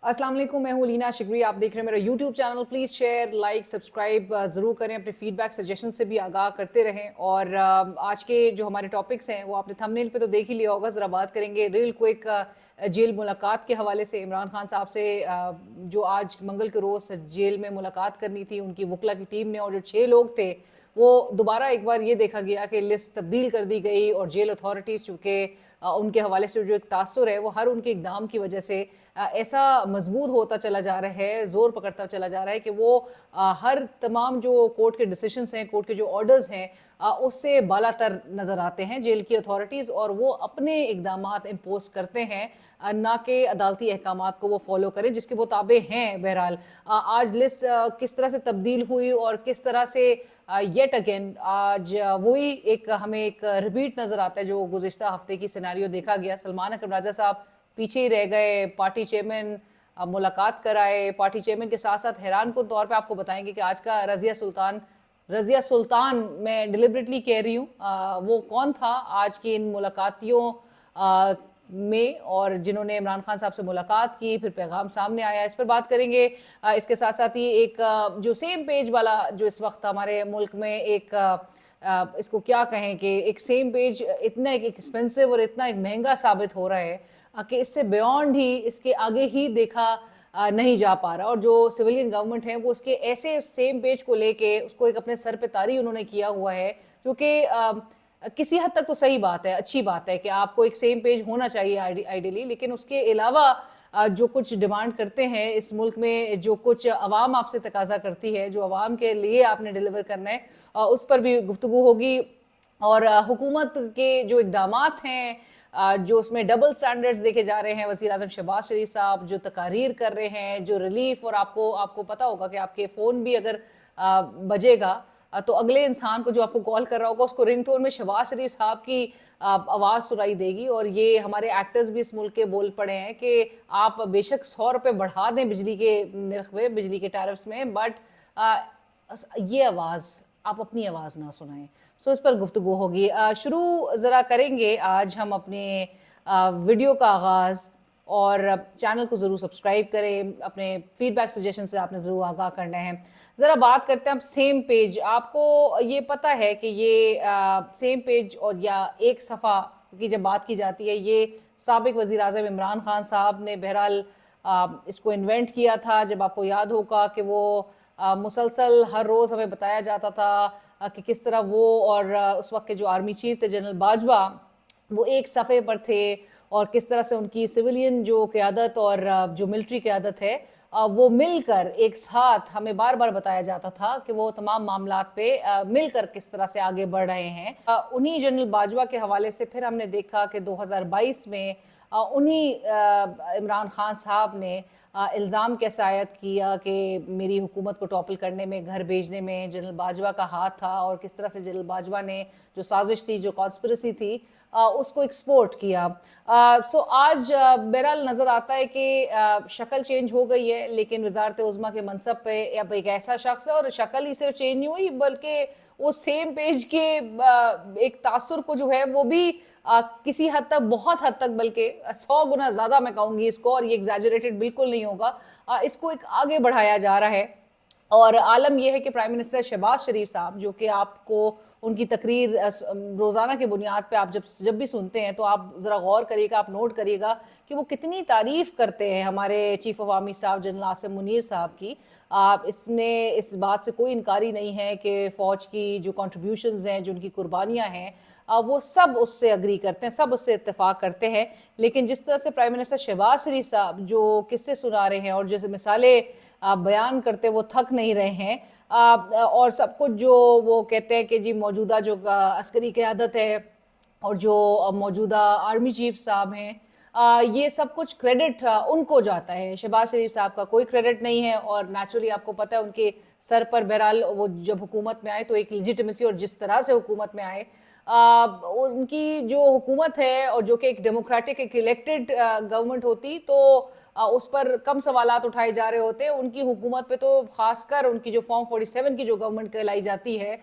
अस्सलाम वालेकुम, मैं हूँ लीना शिकरी। आप देख रहे हैं मेरा YouTube channel. Please share, like, subscribe ज़रूर करें। अपने फीडबैक, सजेशन से भी आगाह करते रहें। और आज के जो हमारे टॉपिक्स हैं वो आपने थंबनेल पे तो देख ही लिया होगा। ज़रा बात करेंगे रियल क्विक जेल मुलाकात के हवाले से। इमरान खान साहब से जो आज मंगल के रोज़ जेल में मुलाकात करनी थी उनकी वकला की टीम ने, और जो 6 लोग थे वो दोबारा एक बार ये देखा गया कि लिस्ट तब्दील कर दी गई। और जेल अथॉरिटीज़ चूँकि उनके हवाले से जो एक तासुर है वो हर उनके इकदाम की वजह से ऐसा मजबूत होता चला जा रहा है, ज़ोर पकड़ता चला जा रहा है कि वो हर तमाम जो कोर्ट के डिसीशंस हैं, कोर्ट के जो ऑर्डर्स हैं, उससे बालातर नज़र आते हैं जेल की अथॉरिटीज़। और वो अपने इकदामात इम्पोज करते हैं, ना कि अदालती अहकामात को वो फॉलो करें जिसके वो ताबे हैं। बहरहाल आज लिस्ट किस तरह से तब्दील हुई और किस तरह से येट अगेन आज वही एक हमें एक रिपीट नज़र आता है जो गुज़िश्ता हफ्ते की सिनारियो देखा गया। सलमान अकरम राजा साहब पीछे ही रह गए, पार्टी चेयरमैन मुलाकात कराए। पार्टी चेयरमैन के साथ साथ हैरान कुन तौर पे आपको बताएंगे कि आज का रज़िया सुल्तान मैं डिलिबरेटली कह रही हूँ, वो कौन था आज की इन मुलाकातियों में, और जिन्होंने इमरान खान साहब से मुलाकात की, फिर पैगाम सामने आया, इस पर बात करेंगे। इसके साथ साथ ही एक जो सेम पेज वाला जो इस वक्त हमारे मुल्क में एक इसको क्या कहें कि एक सेम पेज इतना एक एक्सपेंसिव और इतना एक महंगा साबित हो रहा है कि इससे बियॉन्ड ही, इसके आगे ही देखा नहीं जा पा रहा। और जो सिविलियन गवर्नमेंट है वो उसके ऐसे सेम पेज को लेके उसको एक अपने सर पे तारी उन्होंने किया हुआ है, जो कि किसी हद तक तो सही बात है, अच्छी बात है कि आपको एक सेम पेज होना चाहिए आइडियली। लेकिन उसके अलावा जो कुछ डिमांड करते हैं इस मुल्क में, जो कुछ अवाम आपसे तकाजा करती है, जो अवाम के लिए आपने डिलीवर करना है, उस पर भी गुफ्तगू होगी। और हुकूमत के जो इक़दामात हैं, जो उसमें डबल स्टैंडर्ड्स देखे जा रहे हैं, वज़ीर आज़म शहबाज शरीफ साहब जो तकारीर कर रहे हैं, जो रिलीफ, और आपको आपको पता होगा कि आपके फ़ोन भी अगर बजेगा तो अगले इंसान को जो आपको कॉल कर रहा होगा उसको रिंगटोन में शहबाज शरीफ साहब की आवाज़ सुनाई देगी। और ये हमारे एक्टर्स भी इस मुल्क के बोल पड़े हैं कि आप बेशक 100 रुपये बढ़ा दें बिजली के नर्ख में, बिजली के टैरिफ्स में, बट ये आवाज़ आप अपनी आवाज़ ना सुनाएं। सो इस पर गुफ्तगू होगी। शुरू ज़रा करेंगे आज हम अपने वीडियो का आगाज़। और चैनल को ज़रूर सब्सक्राइब करें, अपने फीडबैक सजेशन से आपने ज़रूर आगाह करना है। ज़रा बात करते हैं अब सेम पेज। आपको ये पता है कि ये सेम पेज और या एक सफ़ा की जब बात की जाती है, ये साबिक वज़ीर आज़म इमरान खान साहब ने बहरहाल इसको इन्वेंट किया था। जब आपको याद होगा कि वो मुसलसल हर रोज़ हमें बताया जाता था कि किस तरह वो और उस वक्त के जो आर्मी चीफ थे जनरल बाजवा, वो एक सफ़े पर थे, और किस तरह से उनकी सिविलियन जो क़यादत और जो मिलिट्री क़यादत है वो मिलकर एक साथ, हमें बार बार बताया जाता था कि वो तमाम मामलात पे मिलकर किस तरह से आगे बढ़ रहे हैं। उन्हीं जनरल बाजवा के हवाले से फिर हमने देखा कि 2022 में उन्हीं इमरान खान साहब ने इल्ज़ाम कैसे आयद किया कि मेरी हुकूमत को टॉपल करने में, घर भेजने में जनरल बाजवा का हाथ था, और किस तरह से जनरल बाजवा ने जो साजिश थी, जो कॉन्स्पिरेसी थी, उसको एक्सपोर्ट किया। सो आज बहरहाल नज़र आता है कि शक्ल चेंज हो गई है, लेकिन वजारत उज़्मा के मनसब पे अब एक ऐसा शख्स है, और शक्ल ही सिर्फ चेंज नहीं हुई बल्कि वो सेम पेज के एक तासुर को जो है वो भी किसी हद तक, बहुत हद तक, बल्कि 100 गुना ज़्यादा मैं कहूँगी इसको, और ये एग्जैजरेटेड बिल्कुल नहीं होगा, इसको एक आगे बढ़ाया जा रहा है। और आलम यह है कि प्राइम मिनिस्टर शहबाज शरीफ साहब, जो कि आपको उनकी तकरीर रोज़ाना की बुनियाद पे आप जब भी सुनते हैं तो आप ज़रा गौर करिएगा, आप नोट करिएगा कि वो कितनी तारीफ़ करते हैं हमारे chief of army staff general Asim Munir साहब की। आप इसमें इस बात से कोई इनकारी नहीं है कि फ़ौज की जो कॉन्ट्रीब्यूशंस हैं, जो उनकी कुर्बानियाँ हैं, वो सब उससे अग्री करते हैं, सब उससे इत्तेफाक करते हैं। लेकिन जिस तरह से प्राइम मिनिस्टर शहबाज शरीफ साहब जो किस्से सुना रहे हैं और जैसे मिसालें बयान करते, वो थक नहीं रहे हैं। और सब कुछ जो वो कहते हैं कि जी मौजूदा जो अस्करी क़यादत है और जो मौजूदा आर्मी चीफ साहब हैं, ये सब कुछ क्रेडिट उनको जाता है, शहबाज शरीफ साहब का कोई क्रेडिट नहीं है। और नेचुरली आपको पता है उनके सर पर बहरहाल वो जब हुकूमत में आए तो एक लेजिटिमेसी, और जिस तरह से हुकूमत में आए, उनकी जो हुकूमत है और जो कि एक डेमोक्रेटिक, एक इलेक्टेड गवर्नमेंट होती तो उस पर कम सवालात उठाए जा रहे होते। उनकी हुकूमत पे तो खासकर उनकी जो फॉर्म 47 की जो गवर्नमेंट कहलाई जाती है,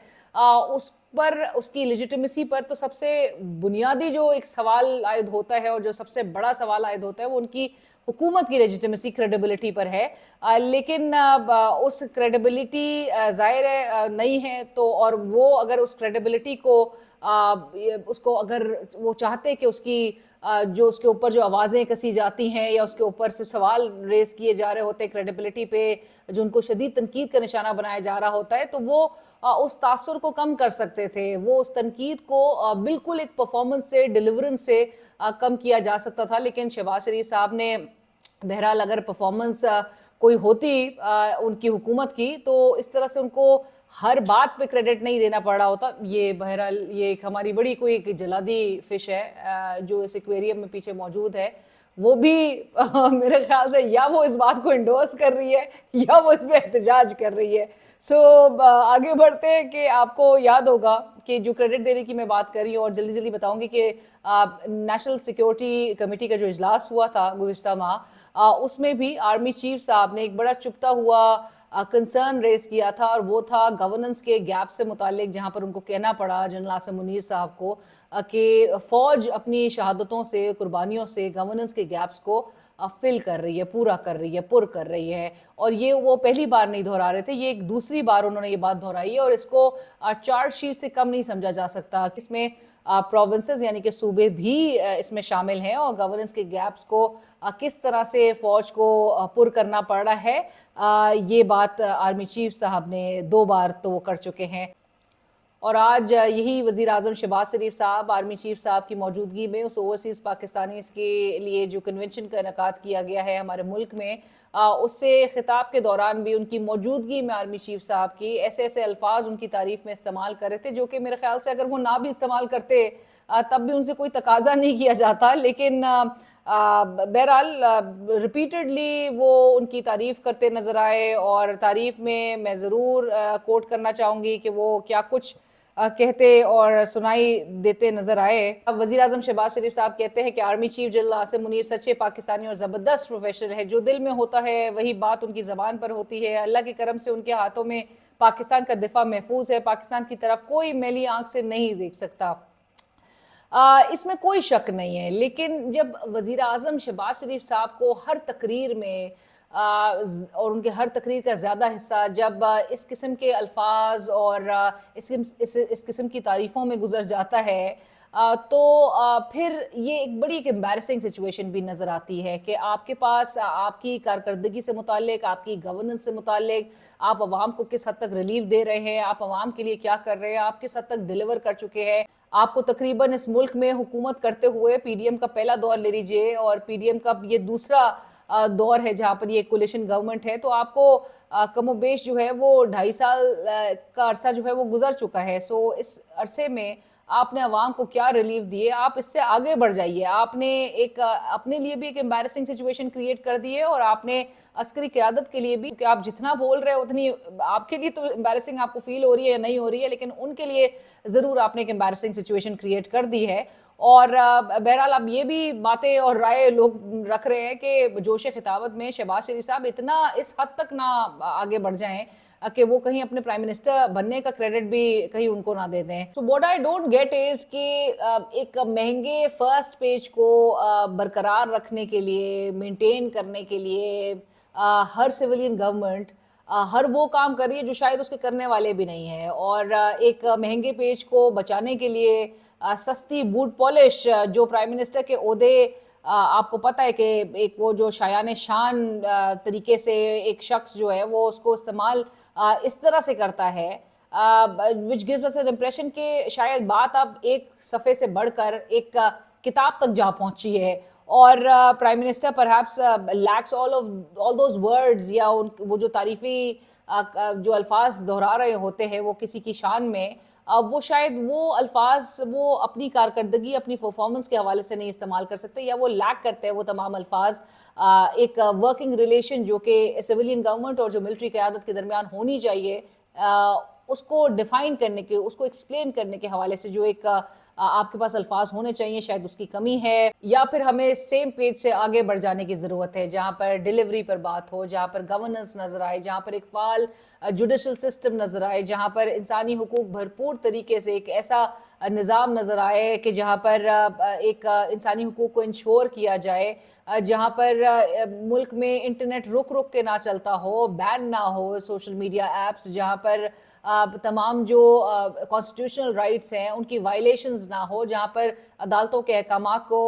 उस पर उसकी लेजिटिमेसी पर तो सबसे बुनियादी जो एक सवाल आयद होता है और जो सबसे बड़ा सवाल आयद होता है वो उनकी हुकूमत की लेजिटिमेसी क्रेडिबिलिटी पर है। लेकिन उस क्रेडिबिलिटी ज़ाहिर है नहीं है, तो और वो अगर उस क्रेडिबिलिटी को उसको अगर वो चाहते कि उसकी जो उसके ऊपर जो आवाज़ें कसी जाती हैं या उसके ऊपर से सवाल रेज किए जा रहे होते हैं क्रेडिबिलिटी पे, जो उनको शदीद तनकीद का निशाना बनाया जा रहा होता है, तो वो उस तासुर को कम कर सकते थे। वो उस तनकीद को बिल्कुल एक परफॉर्मेंस से, डिलीवरेंस से कम किया जा सकता था। लेकिन शहबाज शरीफ साहब ने बहरहाल अगर परफॉर्मेंस कोई होती उनकी हुकूमत की, तो इस तरह से उनको हर बात पे क्रेडिट नहीं देना पड़ रहा होता। ये बहरहाल ये एक हमारी बड़ी कोई एक जलादी फिश है जो इस एक्वेरियम में पीछे मौजूद है। वो भी मेरे ख्याल से या वो इस बात को इंडोर्स कर रही है या वो इसमें एहतजाज कर रही है। सो आगे बढ़ते हैं कि आपको याद होगा कि जो क्रेडिट देने की मैं बात कर रही हूँ, और जल्दी जल्दी बताऊंगी कि नेशनल सिक्योरिटी कमेटी का जो इजलास हुआ था गुज़िश्ता माह, उसमें भी आर्मी चीफ साहब ने एक बड़ा चुभता हुआ कंसर्न रेज किया था, और वो था गवर्नेंस के गैप से मुतालिक, जहां पर उनको कहना पड़ा जनरल आसिम मुनीर साहब को कि फौज अपनी शहादतों से, कुर्बानियों से गवर्नेंस के गैप्स को फिल कर रही है, पूरा कर रही है, पुर कर रही है। और ये वो पहली बार नहीं दोहरा रहे थे, ये एक दूसरी बार उन्होंने ये बात दोहराई है, और इसको चार्जशीट से कम नहीं समझा जा सकता। इसमें प्रोविंसेस यानी कि सूबे भी इसमें शामिल हैं, और गवर्नेंस के गैप्स को किस तरह से फौज को पुर करना पड़ रहा है, ये बात आर्मी चीफ साहब ने 2 बार तो वो कर चुके हैं। और आज यही वज़ीर आज़म शहबाज शरीफ साहब आर्मी चीफ साहब की मौजूदगी में उस ओवरसीज़ पाकिस्तानीज़ के लिए जो कन्वेंशन का इनेकाद किया गया है हमारे मुल्क में, उससे खिताब के दौरान भी उनकी मौजूदगी में आर्मी चीफ साहब की ऐसे ऐसे अल्फाज उनकी तारीफ़ में इस्तेमाल कर रहे थे, जो कि मेरे ख्याल से अगर वो ना भी इस्तेमाल करते तब भी उनसे कोई तकाजा नहीं किया जाता। लेकिन बहरहाल रिपीटेडली वो उनकी तारीफ़ करते नज़र आए, और तारीफ़ में मैं ज़रूर कोट करना चाहूँगी कि वो क्या कुछ कहते और सुनाई देते नजर आए। अब वज़ीर आज़म शहबाज शरीफ साहब कहते हैं कि army chief general Asim Munir सच्चे पाकिस्तानी और ज़बरदस्त प्रोफेशनल है, जो दिल में होता है वही बात उनकी ज़बान पर होती है। अल्लाह के करम से उनके हाथों में पाकिस्तान का दिफा महफूज है, पाकिस्तान की तरफ कोई मैली आंख से नहीं देख सकता, इसमें कोई शक नहीं है। लेकिन जब वज़ीर आज़म शहबाज शरीफ साहब को हर तकरीर में और उनके हर तकरीर का ज़्यादा हिस्सा जब इस किस्म के अल्फाज और इस किस्म की तारीफ़ों में गुजर जाता है, तो फिर ये एक बड़ी एक एम्बैरसिंग सिचुएशन भी नज़र आती है कि आपके पास आपकी कारकर्दगी से मुतालिक, आपकी गवर्नेंस से मुतालिक, आप आवाम को किस हद तक रिलीफ दे रहे हैं, आप आवाम के लिए क्या कर रहे हैं, आप किस हद तक डिलीवर कर चुके हैं। आपको तकरीबन इस मुल्क में हुकूमत करते हुए पीडीएम का पहला दौर ले लीजिए, और पीडीएम का ये दूसरा दौर है जहाँ पर ये कोलिशन गवर्नमेंट है, तो आपको कमोबेश जो है वो 2.5 साल का अरसा जो है वो गुजर चुका है। सो इस अरसे में आपने अवाम को क्या रिलीफ दिए, आप इससे आगे बढ़ जाइए। आपने एक अपने लिए भी एक एम्बैरसिंग सिचुएशन क्रिएट कर दी है, और आपने अस्करी क़यादत के लिए भी, कि आप जितना बोल रहे हैं उतनी आपके लिए तो एम्बैरसिंग आपको फील हो रही है या नहीं हो रही है, लेकिन उनके लिए ज़रूर आपने एक एम्बैरसिंग सिचुएशन क्रिएट कर दी है। और बहरहाल अब ये भी बातें और राय लोग रख रहे हैं कि जोश खिताबत में शहबाज शरीफ साहब इतना इस हद तक ना आगे बढ़ जाएं कि वो कहीं अपने प्राइम मिनिस्टर बनने का क्रेडिट भी कहीं उनको ना दे दें। So what I don't get is कि एक महंगे फर्स्ट पेज को बरकरार रखने के लिए, मेंटेन करने के लिए हर सिविलियन गवर्नमेंट हर वो काम कर रही है जो शायद उसके करने वाले भी नहीं है, और एक महंगे पेज को बचाने के लिए सस्ती बूट पॉलिश जो प्राइम मिनिस्टर के ओहदे, आपको पता है कि एक वो जो शायान शान तरीके से एक शख्स जो है वो उसको इस्तेमाल इस तरह से करता है, which gives us an impression कि शायद बात अब एक सफ़े से बढ़कर एक किताब तक जा पहुंची है, और prime minister perhaps lakhs all those words, या वो जो तारीफ़ी जो अल्फाज दोहरा रहे होते हैं वो किसी की शान में, वो शायद वो अल्फाज वो अपनी कारकर्दगी, अपनी परफॉर्मेंस के हवाले से नहीं इस्तेमाल कर सकते, या वो लैक करते हैं वो तमाम अल्फाज एक वर्किंग रिलेशन जो कि सिविलियन गवर्नमेंट और जो मिलिट्री क़यादत के दरमियान होनी चाहिए, उसको डिफ़ाइन करने के, उसको एक्सप्लेन करने के हवाले से जो एक آپ کے پاس الفاظ ہونے چاہیے، شاید اس کی کمی ہے، یا پھر ہمیں سیم پیج سے آگے بڑھ جانے کی ضرورت ہے، جہاں پر ڈیلیوری پر بات ہو، جہاں پر گورننس نظر آئے، جہاں پر ایک فعال جوڈیشل سسٹم نظر آئے، جہاں پر انسانی حقوق بھرپور طریقے سے ایک ایسا نظام نظر آئے کہ جہاں پر ایک انسانی حقوق کو انشور کیا جائے، جہاں پر ملک میں انٹرنیٹ رک رک کے نہ چلتا ہو، بین نہ ہو سوشل میڈیا ایپس، جہاں پر تمام جو کانسٹیٹیوشنل رائٹس ہیں ان کی وائلیشنز نہ ہو، جہاں پر عدالتوں کے احکامات کو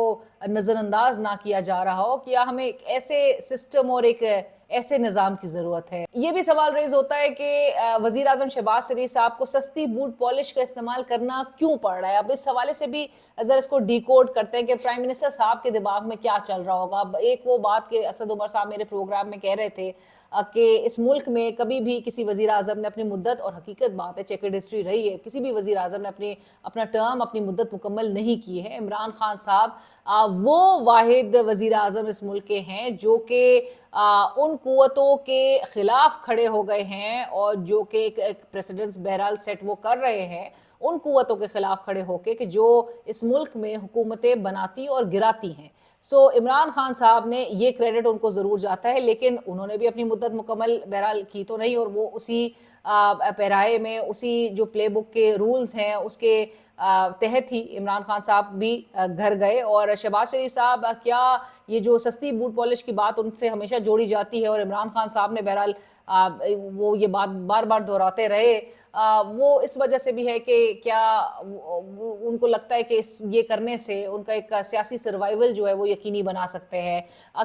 نظر انداز نہ کیا جا رہا ہو. کیا ہمیں ایک ایسے سسٹم اور ایک ایسے نظام کی ضرورت ہے؟ یہ بھی سوال ریز ہوتا ہے کہ وزیر اعظم شہباز شریف صاحب کو سستی بوٹ پالش کا استعمال کرنا کیوں پڑ رہا ہے؟ اب اس حوالے سے بھی ذرا اس کو ڈی کوڈ کرتے ہیں کہ پرائم منسٹر صاحب کے دماغ میں کیا چل رہا ہوگا. ایک وہ بات کہ اسد عمر صاحب میرے پروگرام میں کہہ رہے تھے کہ اس ملک میں کبھی بھی کسی وزیر اعظم نے اپنی مدت، اور حقیقت بات ہے چیکرڈ ہسٹری رہی ہے، کسی بھی وزیر اعظم نے اپنا ٹرم، اپنی مدت مکمل نہیں کی ہے. عمران خان صاحب وہ واحد وزیر اعظم اس ملک کے ہیں جو کہ ان قوتوں کے خلاف کھڑے ہو گئے ہیں، اور جو کہ ایک پریسیڈنٹس بہرحال سیٹ وہ کر رہے ہیں ان قوتوں کے خلاف کھڑے ہو کے کہ جو اس ملک میں حکومتیں بناتی اور گراتی ہیں. عمران خان صاحب نے یہ کریڈٹ ان کو ضرور جاتا ہے، لیکن انہوں نے بھی اپنی مدت مکمل بہرحال کی تو نہیں، اور وہ اسی پیرائے میں، اسی جو پلے بک کے رولز ہیں اس کے تحت ہی عمران خان صاحب بھی گھر گئے. اور شہباز شریف صاحب کیا یہ جو سستی بوٹ پالش کی بات ان سے ہمیشہ جوڑی جاتی ہے، اور عمران خان صاحب نے بہرحال وہ یہ بات بار بار دہراتے رہے، وہ اس وجہ سے بھی ہے کہ کیا ان کو لگتا ہے کہ یہ کرنے سے ان کا ایک سیاسی سروائیول جو ہے وہ یقینی بنا سکتے ہیں؟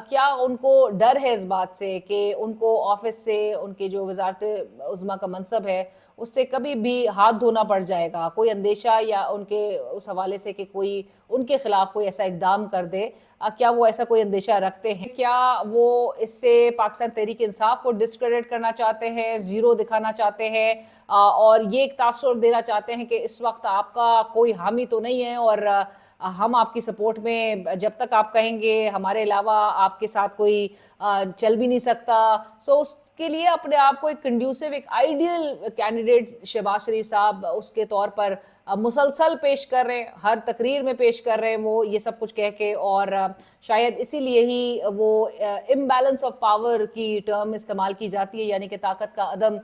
کیا ان کو ڈر ہے اس بات سے کہ ان کو آفس سے ان کے جو وزارت عظمیٰ کا منصب ہے اس سے کبھی بھی ہاتھ دھونا پڑ جائے گا؟ کوئی اندیشہ یا ان کے اس حوالے سے کہ کوئی ان کے خلاف کوئی ایسا اقدام کر دے، کیا وہ ایسا کوئی اندیشہ رکھتے ہیں؟ کیا وہ اس سے پاکستان تحریک انصاف کو ڈسکریڈٹ کرنا چاہتے ہیں، زیرو دکھانا چاہتے ہیں، اور یہ ایک تاثر دینا چاہتے ہیں کہ اس وقت آپ کا کوئی حامی تو نہیں ہے اور ہم آپ کی سپورٹ میں جب تک آپ کہیں گے ہمارے علاوہ آپ کے ساتھ کوئی چل بھی نہیں سکتا؟ اس کے لیے اپنے آپ کو ایک کنڈیوسیو، ایک آئیڈیل کینڈیڈیٹ شہباز شریف صاحب اس کے طور پر مسلسل پیش کر رہے ہیں، ہر تقریر میں پیش کر رہے ہیں وہ یہ سب کچھ کہہ کے، اور شاید اسی لیے ہی وہ امبیلنس آف پاور کی ٹرم استعمال کی جاتی ہے، یعنی کہ طاقت کا عدم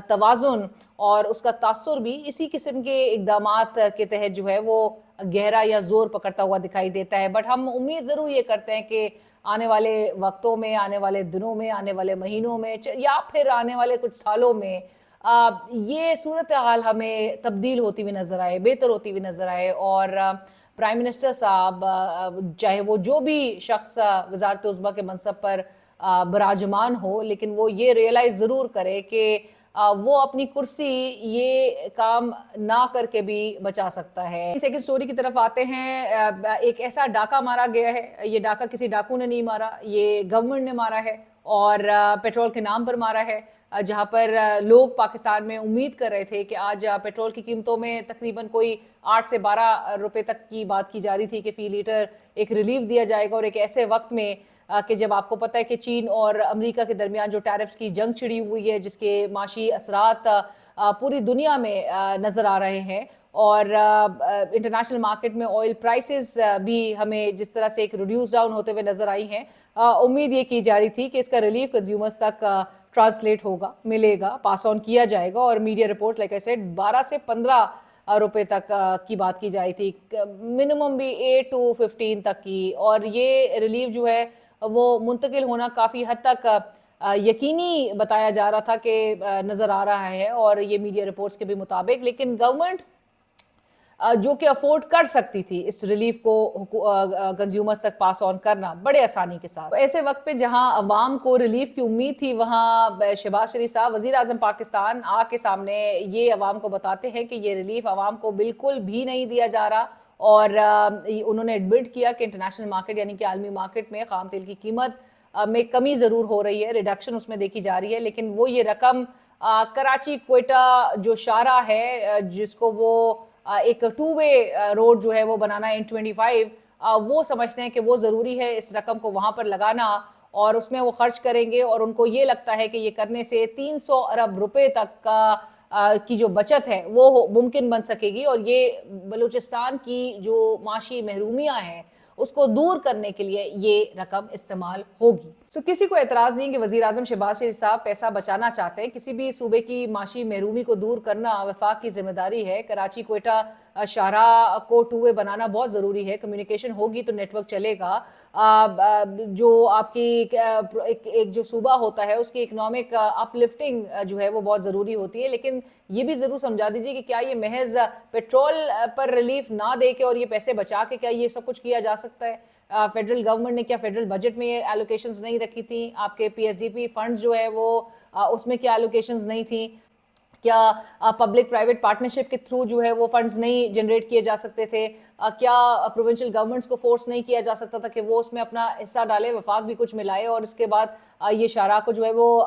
توازن، اور اس کا تاثر بھی اسی قسم کے اقدامات کے تحت جو ہے وہ گہرا یا زور پکڑتا ہوا دکھائی دیتا ہے. بٹ ہم امید ضرور یہ کرتے ہیں کہ آنے والے وقتوں میں، آنے والے دنوں میں، آنے والے مہینوں میں، یا پھر آنے والے کچھ سالوں میں یہ صورتحال ہمیں تبدیل ہوتی ہوئی نظر آئے، بہتر ہوتی ہوئی نظر آئے، اور پرائم منسٹر صاحب چاہے وہ جو بھی شخص وزارت عظمیٰ کے منصب پر براجمان ہو، لیکن وہ یہ ریئلائز ضرور کرے کہ وہ اپنی کرسی یہ کام نہ کر کے بھی بچا سکتا ہے. سیکنڈ سٹوری کی طرف آتے ہیں. ایک ایسا ڈاکہ مارا گیا ہے، یہ ڈاکہ کسی ڈاکو نے نہیں مارا، یہ گورنمنٹ نے مارا ہے، اور پیٹرول کے نام پر مارا ہے، جہاں پر لوگ پاکستان میں امید کر رہے تھے کہ آج پیٹرول کی قیمتوں میں تقریباً کوئی 8 سے 12 روپے تک کی بات کی جا رہی تھی کہ فی لیٹر ایک ریلیف دیا جائے گا، اور ایک ایسے وقت میں کہ جب آپ کو پتہ ہے کہ چین اور امریکہ کے درمیان جو ٹیرفز کی جنگ چھڑی ہوئی ہے، جس کے معاشی اثرات پوری دنیا میں نظر آ رہے ہیں، اور انٹرنیشنل مارکیٹ میں آئل پرائسز بھی ہمیں جس طرح سے ایک ریڈیوس ڈاؤن ہوتے ہوئے نظر آئی ہیں، امید یہ کی جا رہی تھی کہ اس کا ریلیف کنزیومرز تک ٹرانسلیٹ ہوگا، ملے گا، پاس آن کیا جائے گا. اور media report like I said 12 سے 15 روپے تک کی بات کی جائی تھی، منیمم بھی 8 to 15 تک کی، اور یہ ریلیف جو ہے وہ منتقل ہونا کافی حد تک یقینی بتایا جا رہا تھا کہ نظر آ رہا ہے، اور یہ میڈیا رپورٹس کے بھی مطابق. لیکن گورنمنٹ جو کہ افورڈ کر سکتی تھی اس ریلیف کو کنزیومرز تک پاس آن کرنا بڑے آسانی کے ساتھ، ایسے وقت پہ جہاں عوام کو ریلیف کی امید تھی، وہاں شہباز شریف صاحب وزیر اعظم پاکستان آ کے سامنے یہ عوام کو بتاتے ہیں کہ یہ ریلیف عوام کو بالکل بھی نہیں دیا جا رہا، اور انہوں نے ایڈمٹ کیا کہ انٹرنیشنل مارکیٹ یعنی کہ عالمی مارکیٹ میں خام تیل کی قیمت میں کمی ضرور ہو رہی ہے، ریڈکشن اس میں دیکھی جا رہی ہے، لیکن وہ یہ رقم کراچی کوئٹہ جو شاہراہ ہے جس کو وہ ایک 2 وے روڈ جو ہے وہ بنانا ہے N25، وہ سمجھتے ہیں کہ وہ ضروری ہے اس رقم کو وہاں پر لگانا، اور اس میں وہ خرچ کریں گے، اور ان کو یہ لگتا ہے کہ یہ کرنے سے 300 ارب روپے تک کا की जो बचत है वो मुमकिन बन सकेगी और ये बलूचिस्तान की जो माशी महरूमियाँ हैं उसको दूर करने के लिए ये रकम इस्तेमाल होगी। सो किसी को एतराज़ नहीं कि वज़ीर आज़म शहबाज शरीफ साहब पैसा बचाना चाहते हैं। किसी भी सूबे की माशी महरूमी को दूर करना वफाक की जिम्मेदारी है। कराची कोयटा शाहराह को टू वे बनाना बहुत ज़रूरी है। कम्युनिकेशन होगी तो नेटवर्क चलेगा। जो आपकी एक जो सूबा होता है उसकी इकोनॉमिक अपलिफ्टिंग जो है वो बहुत ज़रूरी होती है, लेकिन ये भी ज़रूर समझा दीजिए कि क्या ये महज पेट्रोल पर रिलीफ ना दे के और ये पैसे बचा के क्या ये सब कुछ किया जा सकता है? फेडरल गवर्नमेंट ने क्या फेडरल बजट में ये एलोकेशंस नहीं रखी थी? आपके पीएसडीपी फंड जो है वो उसमें क्या एलोकेशंस नहीं थी? क्या पब्लिक प्राइवेट पार्टनरशिप के थ्रू जो है वो फंड्स नहीं जनरेट किए जा सकते थे? क्या प्रोविंशियल गवर्नमेंट्स को फोर्स नहीं किया जा सकता था कि वो उसमें अपना हिस्सा डाले, वफाक भी कुछ मिलाए और इसके बाद ये शाहराह को जो है वो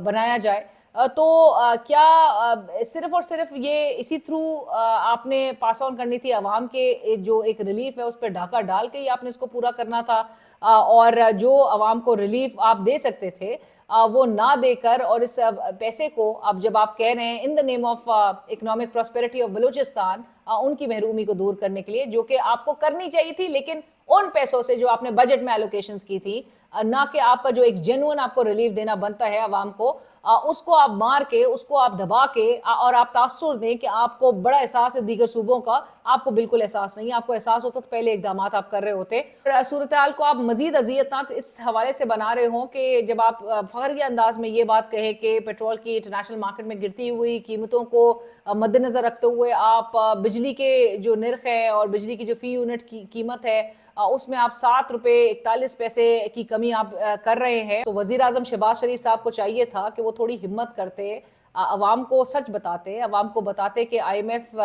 बनाया जाए? क्या सिर्फ और सिर्फ ये इसी थ्रू आपने पास ऑन करनी थी आवाम के जो एक रिलीफ है उस पर डाका डाल के ही आपने इसको पूरा करना था? और जो आवाम को रिलीफ आप दे सकते थे वो ना देकर और इस पैसे को अब जब आप कह रहे हैं in the name of economic prosperity of Balochistan उनकी महरूमी को दूर करने के लिए, जो कि आपको करनी चाहिए थी लेकिन उन पैसों से जो आपने बजट में एलोकेशंस की थी, ना कि आपका जो एक जेन्युइन आपको रिलीफ देना बनता है आवाम को, उसको आप मार के, उसको आप दबा के और आप तासुर दें कि आपको बड़ा एहसास है दीगर सूबों का। आपको बिल्कुल एहसास नहीं है। आपको एहसास होता तो पहले इकदाम आप कर रहे होते। सूरत हाल को आप मजीद अजियतनाक इस हवाले से बना रहे हो कि जब आप फखरिया अंदाज में ये बात कहे कि पेट्रोल की इंटरनेशनल मार्केट में गिरती हुई कीमतों को मद्देनजर रखते हुए आप बिजली के जो निर्ख है और बिजली की जो फी यूनिट की कीमत है उसमें आप 7 रुपए 41 पैसे की कमी आप कर रहे हैं। तो वजीर आजम शहबाज शरीफ साहब को चाहिए था कि वो थोड़ी हिम्मत करते, अवाम को सच बताते, अवाम को बताते कि IMF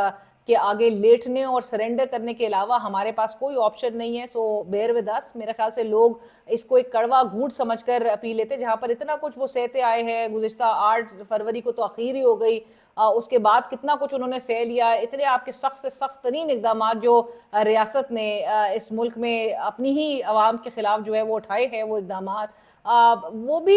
के आगे लेटने और सरेंडर करने के अलावा हमारे पास कोई ऑप्शन नहीं है। सो बेयर विद अस। मेरे ख्याल से लोग इसको एक कड़वा घूंट समझकर पी लेते, जहां पर इतना कुछ वो सहते आए हैं। गुज़िश्ता 8 फरवरी को तो आखिर ही हो गई, उसके बाद कितना कुछ उन्होंने सह लिया। इतने आपके सख्त से सख्त तरीन इकदाम जो रियासत ने इस मुल्क में अपनी ही आवाम के खिलाफ जो है वो उठाए हैं, वो इकदाम वो भी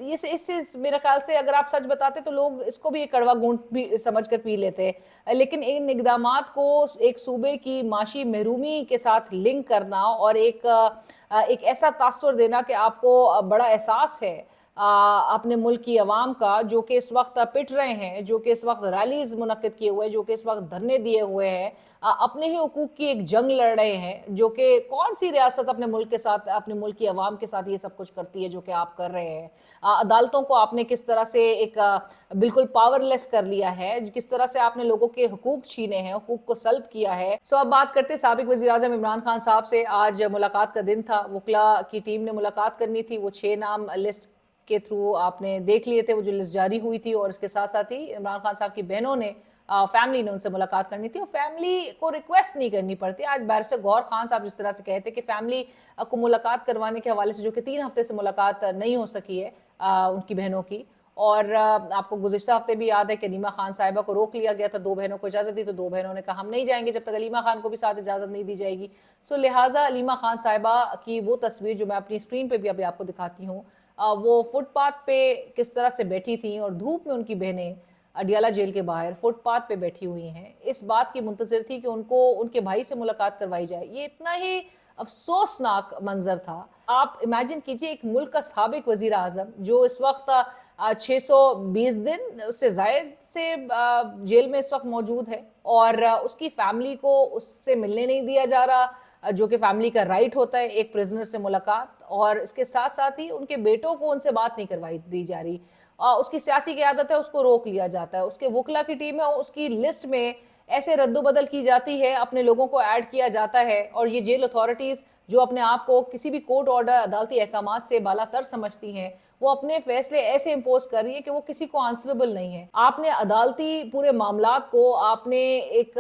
इस मेरे ख्याल से अगर आप सच बताते तो लोग इसको भी एक कड़वा घूंट भी समझ कर पी लेते। लेकिन इन इकदामात को एक सूबे की माशी महरूमी के साथ लिंक करना और एक ऐसा तासुर देना कि आपको बड़ा एहसास है अपने मुल्क की आवाम का, जो कि इस वक्त पिट रहे हैं, जो कि इस वक्त रैलीज मुनक्किद किए हुए हैं, जो कि इस वक्त धरने दिए हुए हैं, अपने ही हुकूक की एक जंग लड़ रहे हैं, जो कि कौन सी रियासत अपने मुल्क के साथ, अपने मुल्क की आवाम के साथ ये सब कुछ करती है जो कि आप कर रहे हैं। अदालतों को आपने किस तरह से एक बिल्कुल पावरलेस कर लिया है, किस तरह से आपने लोगों के हुकूक छीने हैं, हुकूक को सल्ब किया है। सो अब बात करते हैं साबिक वज़ीर आज़म इमरान खान साहब से। आज मुलाकात का दिन था, वकला की टीम ने मुलाकात करनी थी। वो 6 नाम लिस्ट के थ्रू आपने देख लिए थे, वो जो लिस्ट जारी हुई थी, और इसके साथ साथ ही इमरान खान साहब की बहनों ने फैमिली ने उनसे मुलाकात करनी थी और फैमिली को रिक्वेस्ट नहीं करनी पड़ती। आज बैरिस्टर गौहर खान साहब जिस तरह से कहते कि फैमिली को मुलाकात करवाने के हवाले से, जो कि 3 हफ्ते से मुलाकात नहीं हो सकी है उनकी बहनों की, और आपको गुज़िश्ता हफ्ते भी याद है कि अलीमा खान साहिबा को रोक लिया गया था, 2 बहनों को इजाज़त दी तो 2 बहनों ने कहा हम नहीं जाएंगे जब तक अलीमा खान को भी साथ इजाज़त नहीं दी जाएगी। सो लिहाजा अलीमा खान साहिबा की वो तस्वीर जो मैं अपनी स्क्रीन पर भी अभी आपको दिखाती हूँ, वो फुटपाथ पे किस तरह से बैठी थी और धूप में उनकी बहनें अडियाला जेल के बाहर फुटपाथ पे बैठी हुई हैं, इस बात की मुंतज़िर थी कि उनको उनके भाई से मुलाकात करवाई जाए। ये इतना ही अफसोसनाक मंजर था। आप इमेजिन कीजिए, एक मुल्क का साबिक वज़ीर आज़म जो इस वक्त 620 दिन उससे ज़ायद से जेल में इस वक्त मौजूद है और उसकी फैमिली को उससे मिलने नहीं दिया जा रहा, जो कि फैमिली का राइट होता है एक प्रिजनर से मुलाकात, और इसके साथ साथ ही उनके बेटों को उनसे बात नहीं करवाई दी जा रही। उसकी सियासी क़यादत है, उसको रोक लिया जाता है। उसके वकला की टीम है, उसकी लिस्ट में ऐसे रद्दोबदल की जाती है, अपने लोगों को ऐड किया जाता है, और ये जेल अथॉरिटीज़ जो अपने आप को किसी भी कोर्ट ऑर्डर अदालती अहकामात से बालातर समझती हैं, वो अपने फैसले ऐसे इम्पोज कर रही है कि वो किसी को आंसरेबल नहीं है। आपने अदालती पूरे मामलात को, आपने एक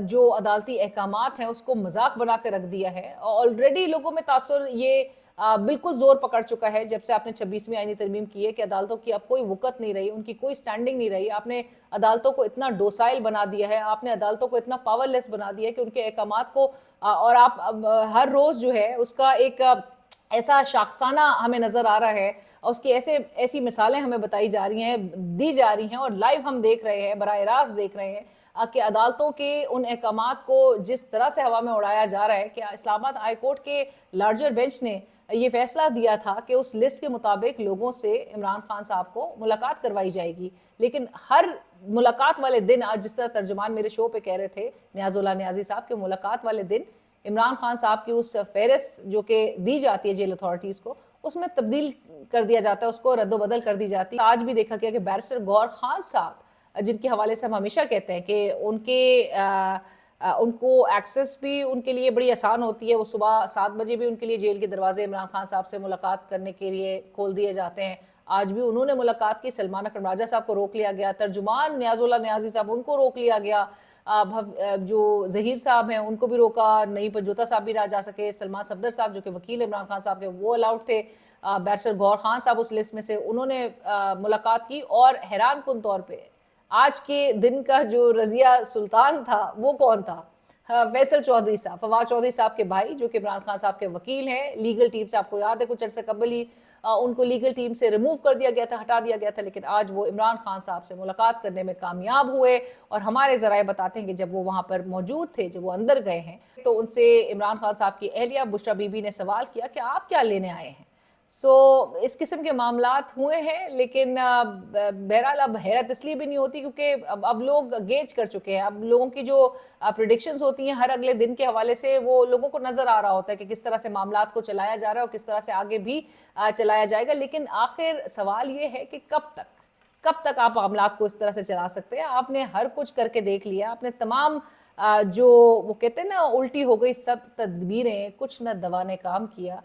जो अदालती अहकामात हैं उसको मजाक बना के रख दिया है। ऑलरेडी लोगों में तासुर ये बिल्कुल जोर पकड़ चुका है जब से आपने 26वीं आईनी तरमीम की है कि अदालतों की अब कोई वक़्त नहीं रही, उनकी कोई स्टैंडिंग नहीं रही। आपने अदालतों को इतना डोसाइल बना दिया है, आपने अदालतों को इतना पावरलेस बना दिया है कि उनके अहकामात को और आप हर रोज़ जो है उसका एक ایسا شاخسانہ ہمیں نظر آ رہا ہے اور اس کی ایسی مثالیں ہمیں بتائی جا رہی ہیں، دی جا رہی ہیں، اور لائیو ہم دیکھ رہے ہیں، براہ راست دیکھ رہے ہیں کہ عدالتوں کے ان احکامات کو جس طرح سے ہوا میں اڑایا جا رہا ہے کہ اسلام آباد ہائی کورٹ کے لارجر بینچ نے یہ فیصلہ دیا تھا کہ اس لسٹ کے مطابق لوگوں سے عمران خان صاحب کو ملاقات کروائی جائے گی، لیکن ہر ملاقات والے دن، آج جس طرح ترجمان میرے شو پہ کہہ رہے تھے نیاز اللہ نیازی صاحب کے، ملاقات والے دن عمران خان صاحب کی اس فہرست جو کہ دی جاتی ہے جیل اتھارٹیز کو، اس میں تبدیل کر دیا جاتا ہے، اس کو رد و بدل کر دی جاتی ہے۔ آج بھی دیکھا گیا کہ بیرسٹر گور خان صاحب جن کے حوالے سے ہم ہمیشہ کہتے ہیں کہ ان کو ایکسس بھی ان کے لیے بڑی آسان ہوتی ہے، وہ صبح 7 بجے بھی ان کے لیے جیل کے دروازے عمران خان صاحب سے ملاقات کرنے کے لیے کھول دیے جاتے ہیں۔ آج بھی انہوں نے ملاقات کی، سلمان اکرم راجہ صاحب کو روک لیا گیا، ترجمان نیاز اللہ نیازی صاحب ان کو روک لیا گیا، جو ظہیر صاحب ہیں ان کو بھی روکا، نئی پنجوتا صاحب بھی نہ جا سکے، سلمان صفدر صاحب جو کہ وکیل عمران خان صاحب کے وہ الاؤڈ تھے، بیرسٹر گور خان صاحب اس لسٹ میں سے، انہوں نے ملاقات کی۔ اور حیران کن طور پہ آج کے دن کا جو رضیہ سلطان تھا وہ کون تھا؟ فیصل چودھری صاحب، فواد چودھری صاحب کے بھائی جو کہ عمران خان صاحب کے وکیل ہیں، لیگل ٹیم سے آپ کو یاد ہے کچھ عرصے قبل ہی ان کو لیگل ٹیم سے ریموو کر دیا گیا تھا، ہٹا دیا گیا تھا، لیکن آج وہ عمران خان صاحب سے ملاقات کرنے میں کامیاب ہوئے، اور ہمارے ذرائع بتاتے ہیں کہ جب وہ وہاں پر موجود تھے، جب وہ اندر گئے ہیں، تو ان سے عمران خان صاحب کی اہلیہ بشرا بی بی نے سوال کیا کہ آپ کیا لینے آئے ہیں؟ اس قسم کے معاملات ہوئے ہیں، لیکن بہرحال اب حیرت اس لیے بھی نہیں ہوتی کیونکہ اب لوگ گیج کر چکے ہیں، اب لوگوں کی جو پریڈکشنز ہوتی ہیں ہر اگلے دن کے حوالے سے، وہ لوگوں کو نظر آ رہا ہوتا ہے کہ کس طرح سے معاملات کو چلایا جا رہا ہے اور کس طرح سے آگے بھی چلایا جائے گا، لیکن آخر سوال یہ ہے کہ کب تک آپ معاملات کو اس طرح سے چلا سکتے ہیں؟ آپ نے ہر کچھ کر کے دیکھ لیا، آپ نے تمام جو وہ کہتے ہیں نا الٹی ہو گئی سب تدبیریں، کچھ نہ دوا نے کام کیا۔